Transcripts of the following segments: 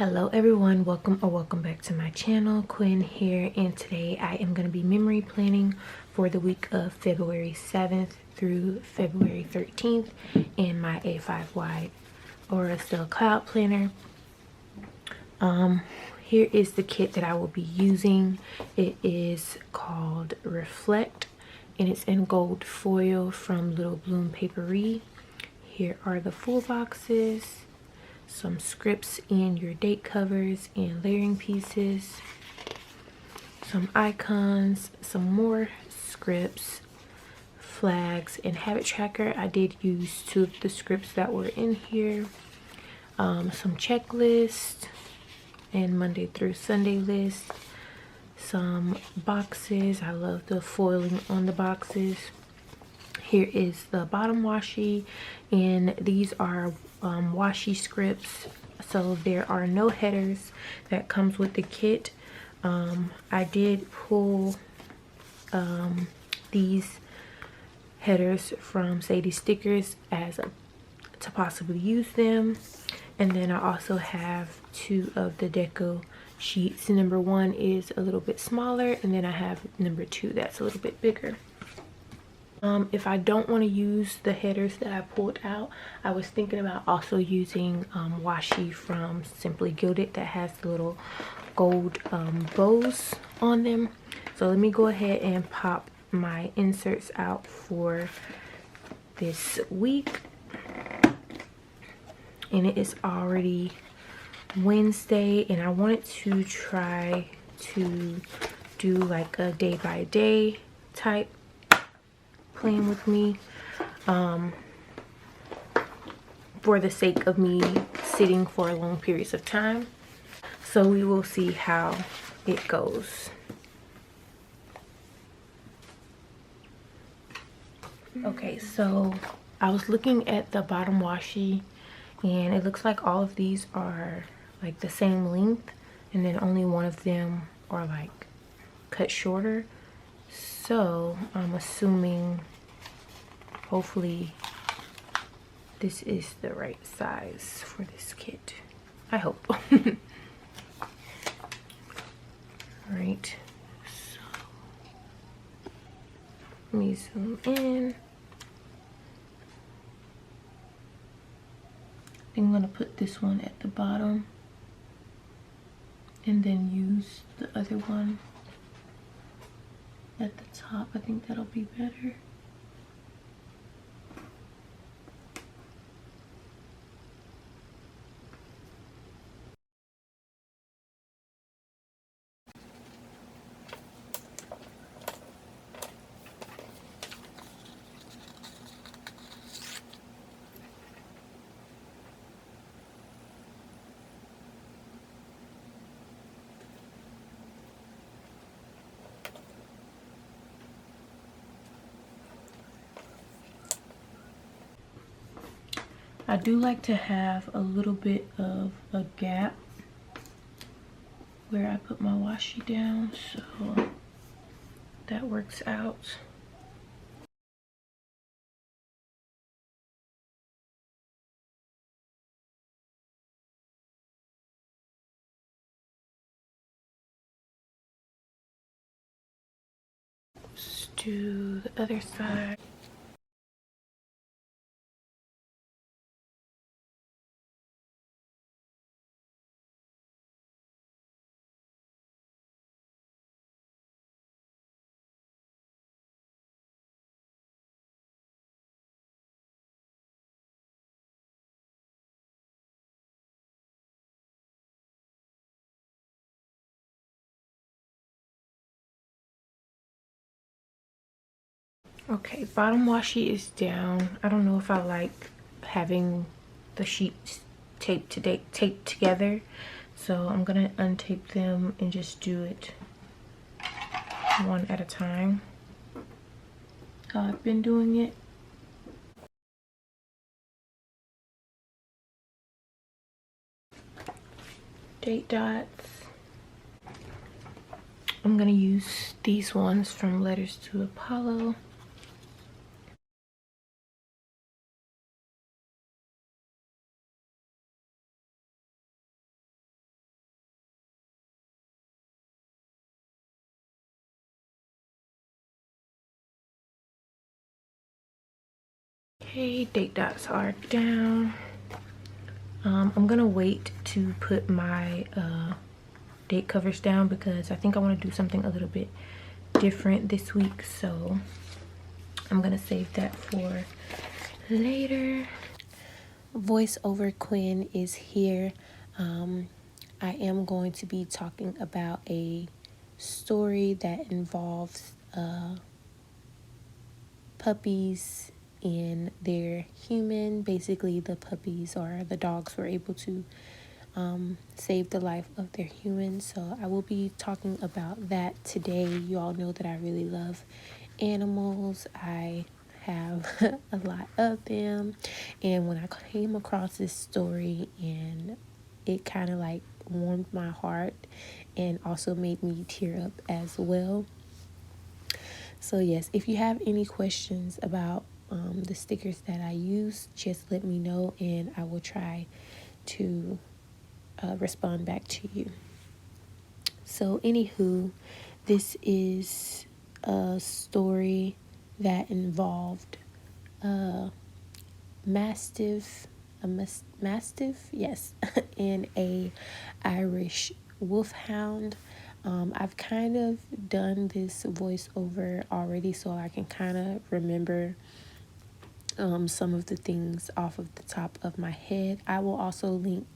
Hello everyone, welcome back to my channel. Quen here, and today I am going to be memory planning for the week of February 7th through February 13th in my A5 wide Aura Style Cloud Planner. Here is the kit that I will be using. It is called Reflect and it's in gold foil from Little Bloom Paperie. Here are the full boxes, some scripts and your date covers and layering pieces, some icons, some more scripts, flags, and habit tracker. I did use 2 of the scripts that were in here, some checklists and Monday through Sunday list, some boxes. I love the foiling on the boxes. Here is the bottom washi, and these are washi scripts, so there are no headers that comes with the kit. I did pull these headers from Sadie Stickers to possibly use them, and then I also have 2 of the deco sheets. Number 1 is a little bit smaller, and then I have number 2 that's a little bit bigger. If I don't want to use the headers that I pulled out, I was thinking about also using washi from Simply Gilded that has the little gold bows on them. So let me go ahead and pop my inserts out for this week. And it is already Wednesday, and I wanted to try to do like a day by day type plan with me, for the sake of me sitting for long periods of time. So we will see how it goes. Okay, so I was looking at the bottom washi, and it looks like all of these are like the same length, and then only one of them are like cut shorter. So I'm assuming hopefully this is the right size for this kit. I hope. Alright, so let me zoom in. I'm gonna put this one at the bottom and then use the other one at the top. I think that'll be better. I do like to have a little bit of a gap where I put my washi down, so that works out. Let's do the other side. Okay, bottom washi is down. I don't know if I like having the sheets taped together, so I'm gonna untape them and just do it one at a time, how I've been doing it. Date dots. I'm gonna use these ones from Letters to Apollo. Okay, date dots are down. I'm gonna wait to put my date covers down because I think I want to do something a little bit different this week, so I'm gonna save that for later. Voiceover Quinn is here. I am going to be talking about a story that involves puppies and their human. Basically, the puppies or the dogs were able to save the life of their human. So I will be talking about that today. You all know that I really love animals. I have a lot of them, and when I came across this story, and it kind of like warmed my heart and also made me tear up as well. So yes, if you have any questions about the stickers that I use, just let me know and I will try to respond back to you. So anywho, this is a story that involved a mastiff, yes, and a Irish wolfhound. I've kind of done this voiceover already, so I can kind of remember some of the things off of the top of my head. I will also link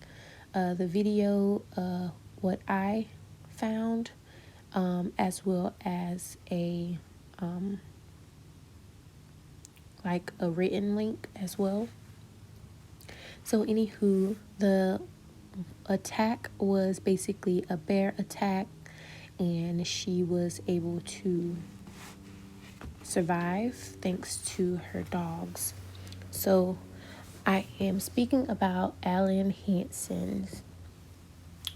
the video, what I found, as well as a like a written link as well. So anywho, the attack was basically a bear attack, and she was able to survive thanks to her dogs. So I am speaking about Alan Hansen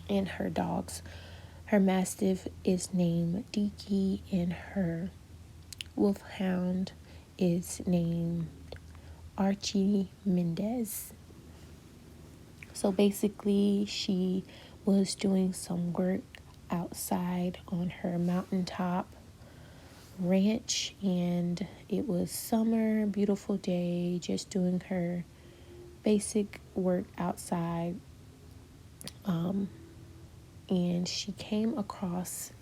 and her dogs. Her mastiff is named Deaky, and her wolfhound is named Archie Mendez. So basically, she was doing some work outside on her mountaintop ranch, and it was summer, beautiful day, just doing her basic work outside. And she came across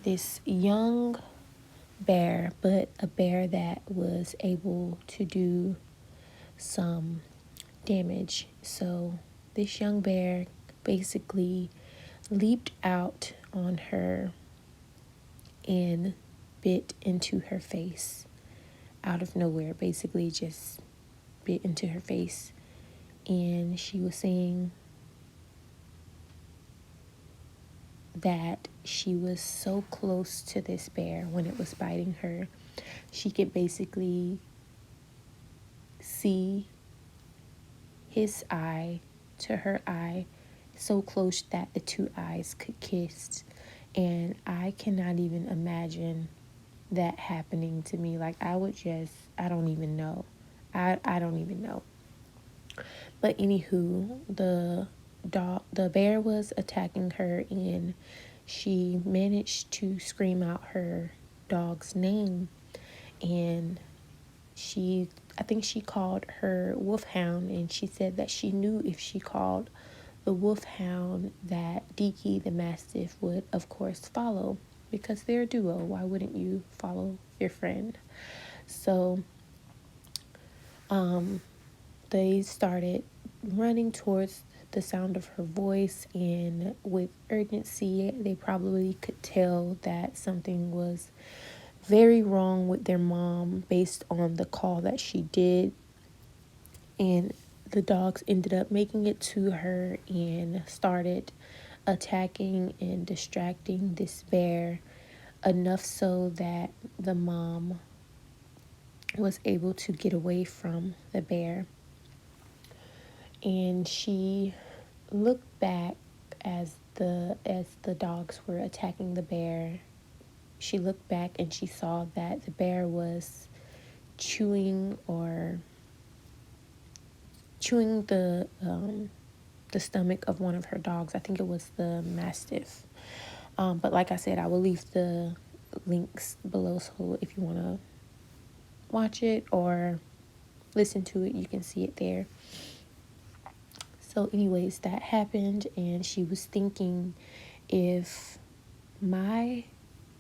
this young bear, but a bear that was able to do some damage. So this young bear basically leaped out on her and bit into her face out of nowhere, basically just bit into her face. And she was saying that she was so close to this bear when it was biting her. She could basically see his eye to her eye, so close that the two eyes could kiss. And I cannot even imagine that happening to me. Like, I don't even know. I don't even know. But anywho, the bear was attacking her, and she managed to scream out her dog's name, and I think she called her wolfhound, and she said that she knew if she called the wolfhound that Deaky the mastiff would of course follow, because they're a duo. Why wouldn't you follow your friend? So they started running towards the sound of her voice, and with urgency, they probably could tell that something was very wrong with their mom based on the call that she did. And the dogs ended up making it to her and started attacking and distracting this bear, enough so that the mom was able to get away from the bear. And she looked back as the dogs were attacking the bear. She looked back and she saw that the bear was chewing the stomach of one of her dogs. I think it was the mastiff. But like I said, I will leave the links below, so if you want to watch it or listen to it, you can see it there. So anyways, that happened, and she was thinking, if my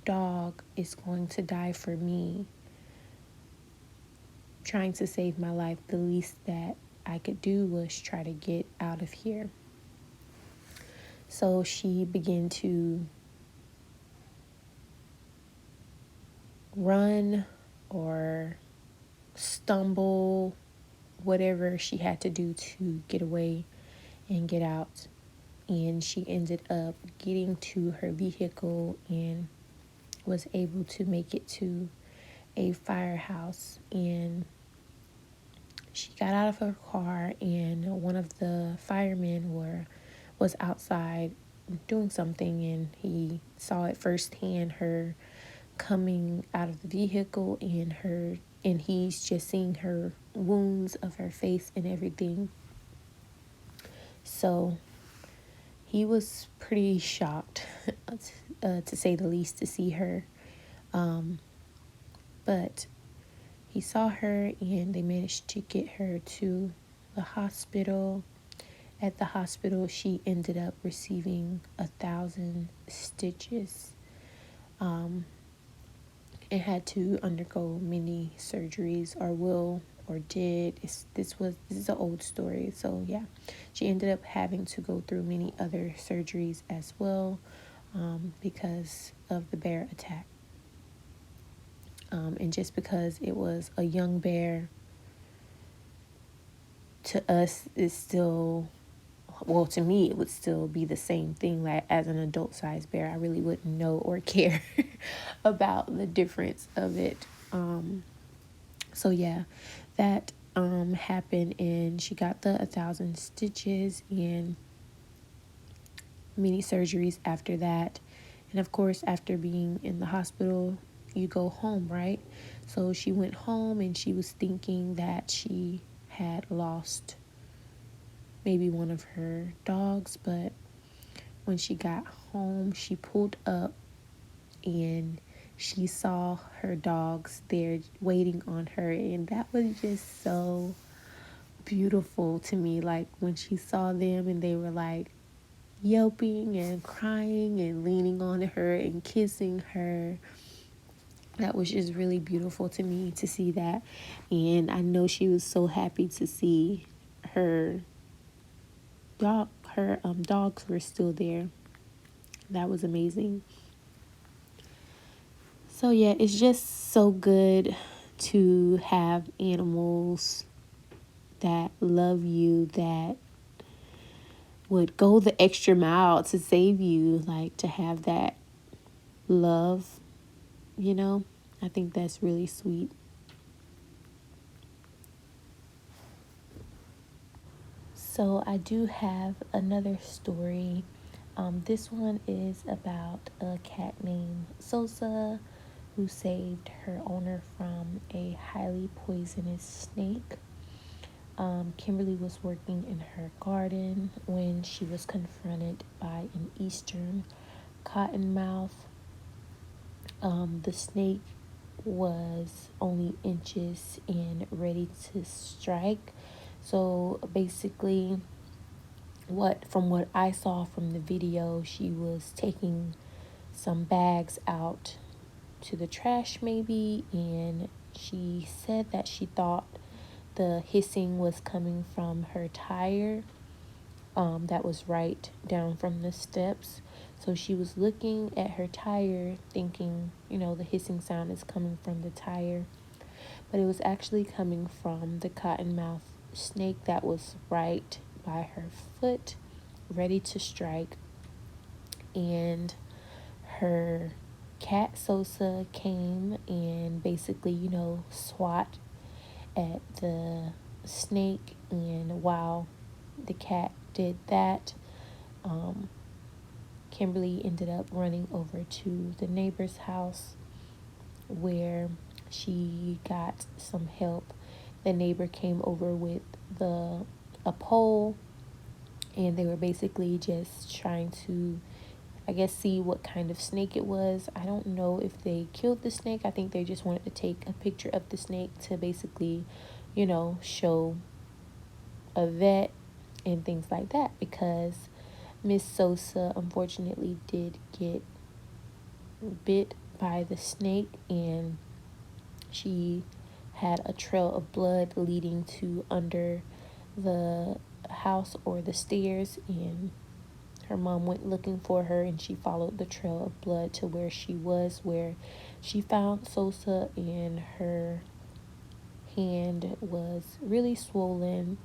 dog is going to die for me, trying to save my life, the least that I could do was try to get out of here. So she began to run or stumble, whatever she had to do to get away and get out. And she ended up getting to her vehicle and was able to make it to a firehouse. And she got out of her car, and one of the firemen was outside doing something, and he saw it firsthand, her coming out of the vehicle, and he's just seeing her wounds of her face and everything. So he was pretty shocked, to say the least, to see her. But he saw her, and they managed to get her to the hospital. At the hospital, she ended up receiving 1,000 stitches, and had to undergo many surgeries, or did. This is an old story, so yeah, she ended up having to go through many other surgeries as well, because of the bear attack. And just because it was a young bear, to us is still, well, to me, it would still be the same thing. Like, as an adult sized bear, I really wouldn't know or care about the difference of it. So yeah, that happened, and she got the 1,000 stitches and many surgeries after that. And of course, after being in the hospital, you go home, right? So she went home, and she was thinking that she had lost maybe one of her dogs, but when she got home, she pulled up and she saw her dogs there waiting on her, and that was just so beautiful to me. Like, when she saw them and they were like yelping and crying and leaning on her and kissing her, that was just really beautiful to me to see that. And I know she was so happy to see her dogs were still there. That was amazing. So yeah, it's just so good to have animals that love you, that would go the extra mile to save you, like, to have that love, I think that's really sweet. So I do have another story. This one is about a cat named Sosa, who saved her owner from a highly poisonous snake. Kimberly was working in her garden when she was confronted by an eastern cottonmouth. The snake was only inches and ready to strike. So basically, from what I saw from the video, she was taking some bags out to the trash maybe, and she said that she thought the hissing was coming from her tire, that was right down from the steps. So she was looking at her tire thinking, the hissing sound is coming from the tire, but it was actually coming from the cottonmouth snake that was right by her foot, ready to strike. And her cat Sosa came and basically, swat at the snake. And while the cat did that, Kimberly ended up running over to the neighbor's house, where she got some help. The neighbor came over with a pole, and they were basically just trying to, I guess, see what kind of snake it was. I don't know if they killed the snake. I think they just wanted to take a picture of the snake to basically show a vet and things like that, because Miss Sosa unfortunately did get bit by the snake, and she had a trail of blood leading to under the house or the stairs, and her mom went looking for her, and she followed the trail of blood to where she was, where she found Sosa, and her hand was really swollen,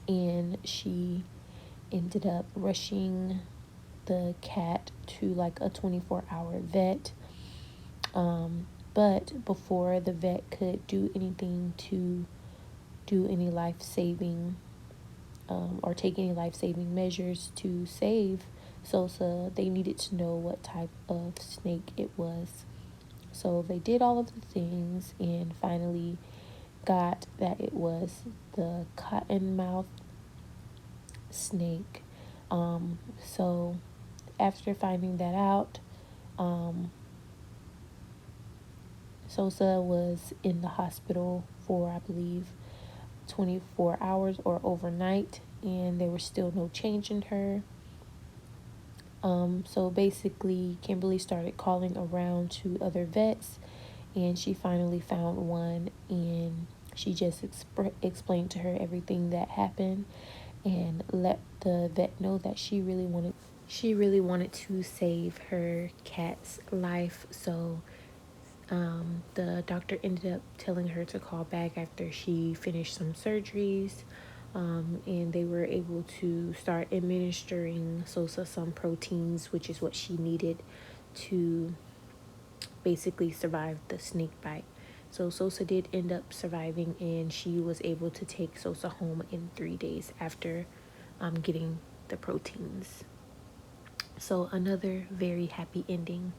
and she ended up rushing the cat to like a 24-hour vet. But before the vet could do anything to do any life-saving or take any life-saving measures to save Sosa, they needed to know what type of snake it was. So they did all of the things and finally got that it was the cottonmouth snake. So after finding that out, Sosa was in the hospital for, I believe, 24 hours or overnight, and there was still no change in her. So basically, Kimberly started calling around to other vets, and she finally found one, and she just explained to her everything that happened and let the vet know that she really wanted to save her cat's life. So the doctor ended up telling her to call back after she finished some surgeries, and they were able to start administering Sosa some proteins, which is what she needed to basically survive the snake bite. So Sosa did end up surviving, and she was able to take Sosa home in 3 days after getting the proteins. So another very happy ending.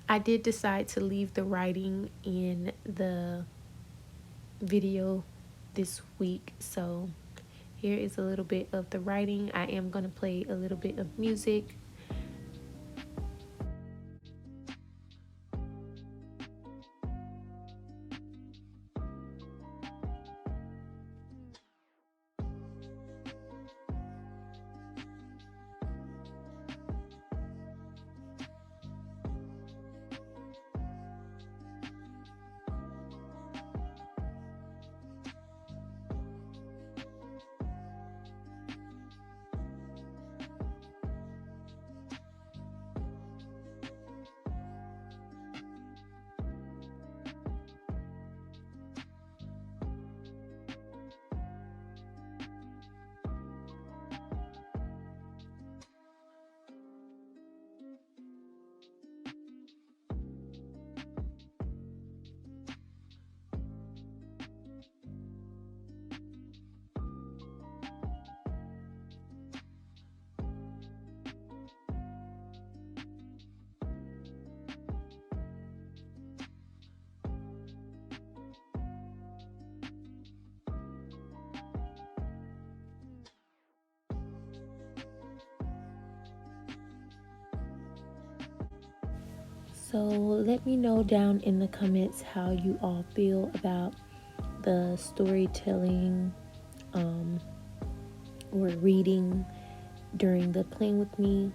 I did decide to leave the writing in the video this week, so here is a little bit of the writing. I am going to play a little bit of music. So let me know down in the comments how you all feel about the storytelling or reading during the Plan With Me.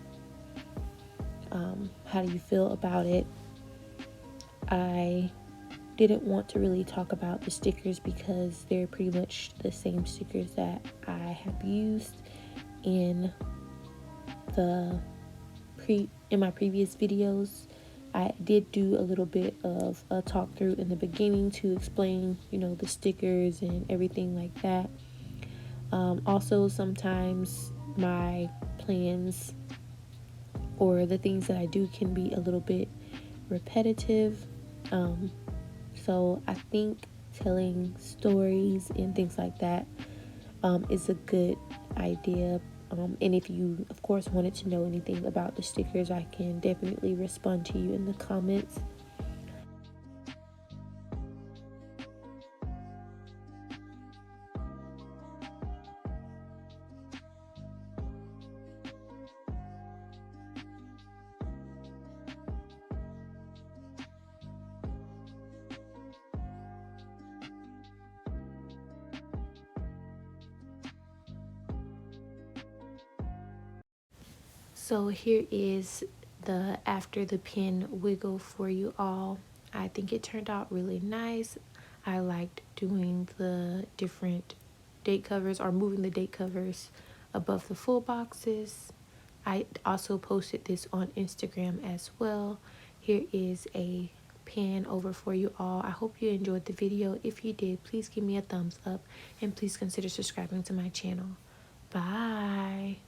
How do you feel about it? I didn't want to really talk about the stickers because they're pretty much the same stickers that I have used in my previous videos. I did do a little bit of a talk through in the beginning to explain, the stickers and everything like that. Also, sometimes my plans or the things that I do can be a little bit repetitive. So I think telling stories and things like that is a good idea. And if you, of course, wanted to know anything about the stickers, I can definitely respond to you in the comments. So here is the after the pin wiggle for you all. I think it turned out really nice. I liked doing the different date covers or moving the date covers above the full boxes. I also posted this on Instagram as well. Here is a pin over for you all. I hope you enjoyed the video. If you did, please give me a thumbs up and please consider subscribing to my channel. Bye.